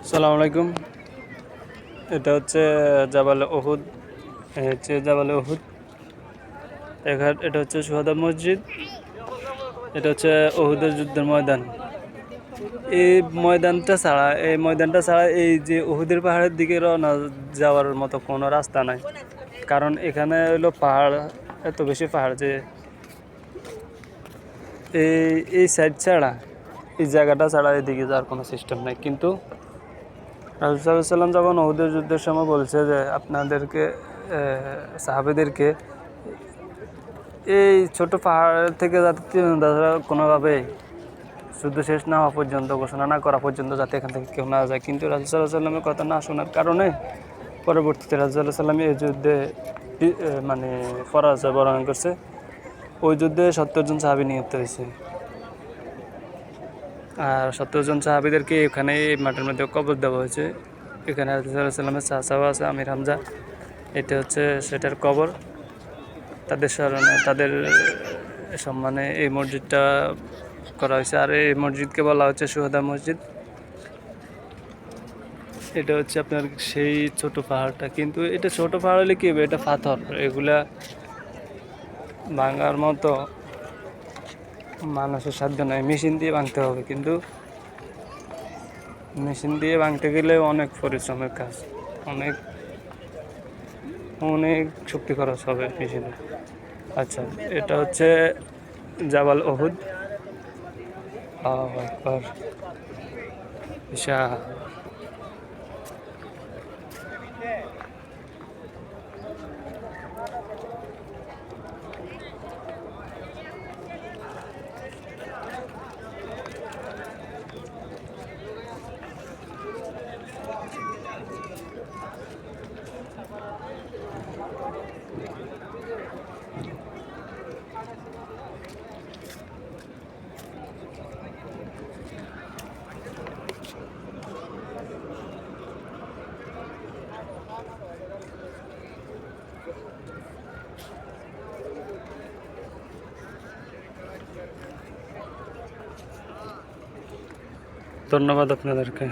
সালাম আলাইকুম। এটা হচ্ছে জাবাল উহুদ। জাবাল উহুদ। এটা হচ্ছে শুহাদা মসজিদ। এটা হচ্ছে উহুদের যুদ্ধের ময়দান। এই ময়দানটা ছাড়া এই যে উহুদের পাহাড়ের দিকে রওনা যাওয়ার মতো কোনো রাস্তা নাই। কারণ এখানে হলো পাহাড়, এত বেশি পাহাড় যে এই সাইড ছাড়া, এই জায়গাটা ছাড়া এদিকে যাওয়ার কোনো সিস্টেম নাই। কিন্তু রাসূল সাল্লাল্লাহু আলাইহি ওয়াসাল্লাম যখন উহুদের যুদ্ধের সময় বলছে যে আপনাদেরকে সাহাবীদেরকে এই ছোট পাহাড় থেকে যাতে তারা কোনোভাবেই যুদ্ধ শেষ না হওয়া পর্যন্ত, ঘোষণা না করা পর্যন্ত যাতে এখান থেকে কেউ না যায়। কিন্তু রাসূল সাল্লাল্লাহু আলাইহি ওয়াসাল্লামের কথা না শোনার কারণে পরবর্তীতে রাসূল সাল্লাল্লাহু আলাইহি ওয়াসাল্লাম এই যুদ্ধে মানে পরাজয় বরণ করছে। ওই যুদ্ধে 70 জন সাহাবী নিহত হয়েছে। আর 70 জন সাহাবীদেরকে এখানে এই মাঠের মধ্যে কবর দেওয়া হয়েছে। এখানে রাসূল সাল্লাল্লাহু আলাইহি ওয়াসাল্লামের চাচাও আছে, আমির হামজা। এটা হচ্ছে সেটার কবর। তাদের স্মরণে, তাদের সম্মানে এই মসজিদটা করা হয়েছে। আর এই মসজিদকে বলা হচ্ছে শুহাদা মসজিদ। এটা হচ্ছে আপনার সেই ছোট পাহাড়টা। কিন্তু এটা ছোট পাহাড় হলে কি হবে, এটা পাথর, এগুলা ভাঙার মতো মানুষের সাধ্য নাই। মেশিন দিয়ে ভাঙতে হবে, কিন্তু মেশিন দিয়ে ভাঙতে গেলে অনেক পরিশ্রমের কাজ, অনেক অনেক শক্তি খরচ হবে মেশিনে। আচ্ছা, এটা হচ্ছে জাবাল উহুদ। আল্লাহু আকবার। বিশাল। ধন্যবাদ আপনাদেরকে।